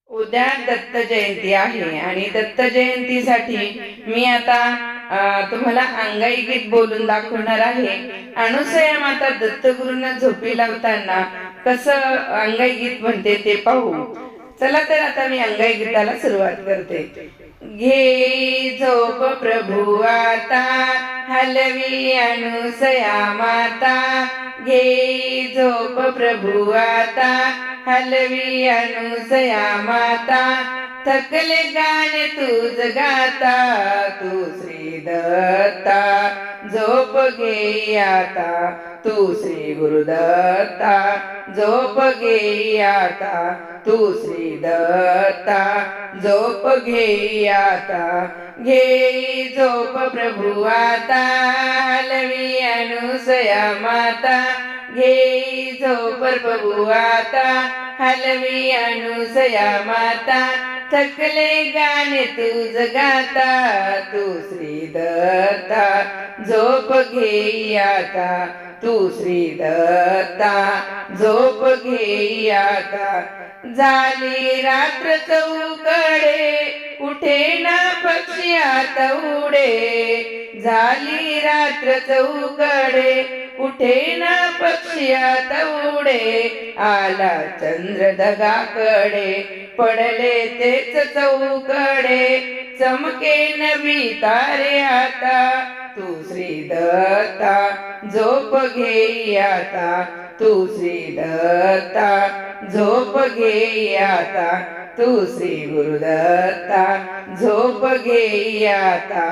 उद्या दत्त जयंती आहे आणि दत्त जयंतीसाठी मी आता तुम्हाला अंगाई गीत बोलून दाखवणार आहे। अनुसया माता दत्तगुरूंना झोपी लावताना कसं अंगाई गीत म्हणते ते पाहू। चला तर आता मी अंगाई गीताला सुरुवात करते। घे झोप प्रभु आता, हलवी अनुसया माता। घे झोप प्रभु आता, हलवी अनुसया माता। थकले गाणे तुझ गाता, तू श्री दत्ता। झोप घे आता, तू श्री गुरुदत्ता। झोप घे आता, तू श्री दत्ता। झोप घे आता, घे झोप प्रभु आता, हलवी अनुसया माता। घे झोप प्रभु आता, हलवी अनुसया माता। थकले गाणे तुझ गाता, तू श्री दत्ता। झोप घे आता, तू श्री दत्ता। झोप घे आता। झाली रात्र चौकडे, कुठे ना पक्षी आता उडे। झाली रात्र चौकडे, कुठे ना पक्षी आता उडे। आला चंद्र ढगाकडे, पडले तेच चौकडे। चमके नवी तारे आता, तू श्री दत्ता। झोप घे आता, तू श्री दत्ता। झोप घे आता, तू श्री गुरुदत्ता। झोप घे आता,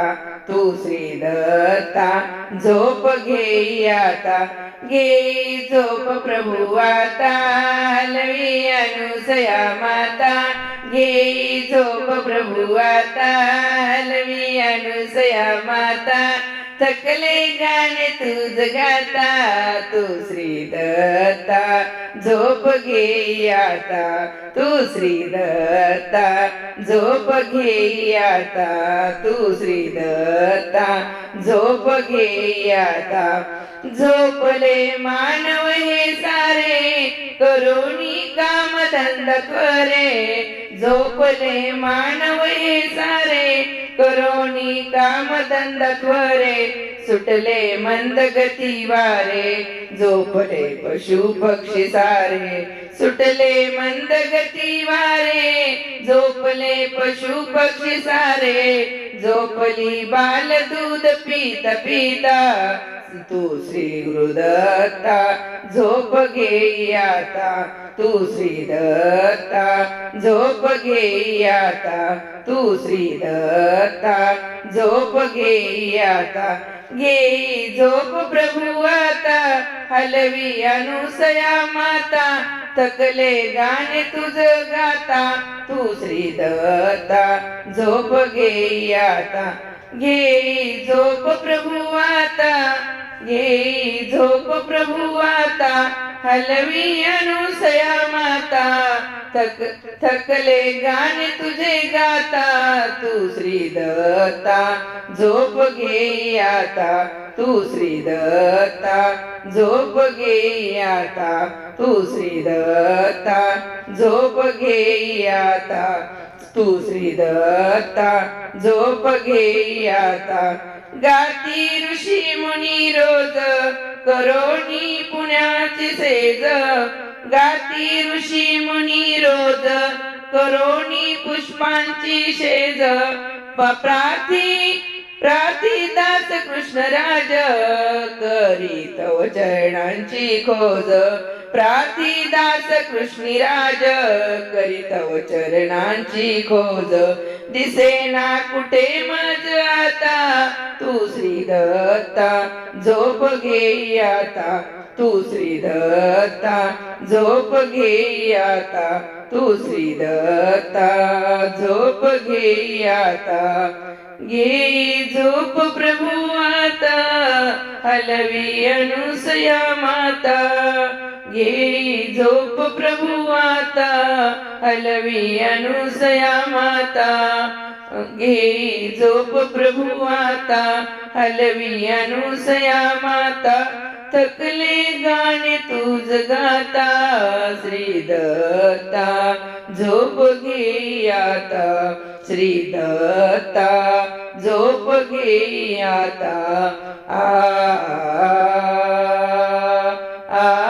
तू श्री दत्ता। झोप घे आता। घे झोप प्रभु आता, हलवी अनुसया माता। घे झोप प्रभु आता, हलवी अनुसया माता। थकले गाणे तुझ गाता, तू श्री दत्ता। झोप घे आता, तू श्री दत्ता। झोप घे आता, तू श्री दत्ता। झोप घे आता। झोपले मानव हे सारे, करोनी काम धंदा करे। झोपले मानव हे सारे, करोनी काम धंदा करे। सुटले मंद गती वारे, झोपले पशु पक्षी सारे। सुटले मंद गती वारे, झोपले पशु पक्षी सारे। झोपली बाल दूध पीता पीता, तू श्री गुरुदत्ता। झोप घे आता, तू श्री दत्ता। झोप घे आता, तू श्री दत्ता। झोप घे आता। घे झोप प्रभु आता, हलवी अनुसया माता। थकले गाणे तुझ गाता, तू श्री दत्ता। झोप घे आता। घे झोप प्रभु आता। घे झोप प्रभु आता, हलवी अनुसया माता। थकले गाणे तुझे गाता, तू श्री दत्ता। झोप घे आता, तू श्री दत्ता। झोप घे आता, तू श्री दत्ता। झोप घे आता, तू श्री दत्ता। झोप घे आता। गाती ऋषी मुनी रोज, करोनी पुण्याची सेज। गाती ऋषी मुनी रोज, करोनी पुष्पांची शेज। प्रार्थी दास कृष्णराज, करी तव चरणांची खोज। प्रार्थी दास कृष्णराज, करी तव चरणांची खोज। दिसेना कुठे मज आता, तू श्री दत्ता। झोप घे आता, तू श्री दत्ता। झोप घे आता, तू श्री दत्ता। झोप घे आता। घे झोप प्रभु आता, हलवी अनुसया माता। घे झोप प्रभु आता, हलवी अनुसया माता। घे झोप प्रभु आता, हलवी अनुसया माता। थकले गाणे तुझ गाता श्री दत्ता झोप घे आता श्री दत्ता झोप घे आता आ आ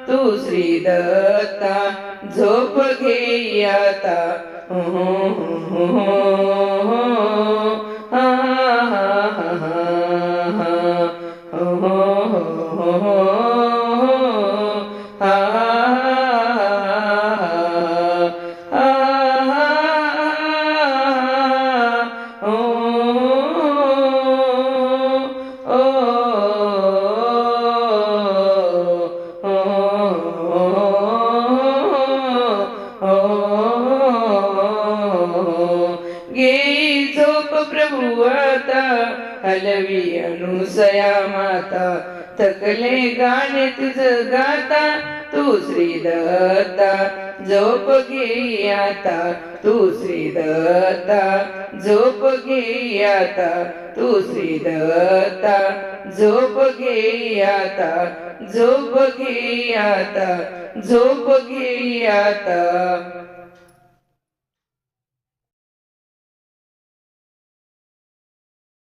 तू श्री दत्ता झोप घे आता घे झोप प्रभू आता हलवी अनुसया माता थकले गाणे तुझ गाता तू श्री दत्ता झोप घे आता तू श्री दत्ता झोप घे आता तू श्री दत्ता झोप घे आता झोप घे आता झोप घे आता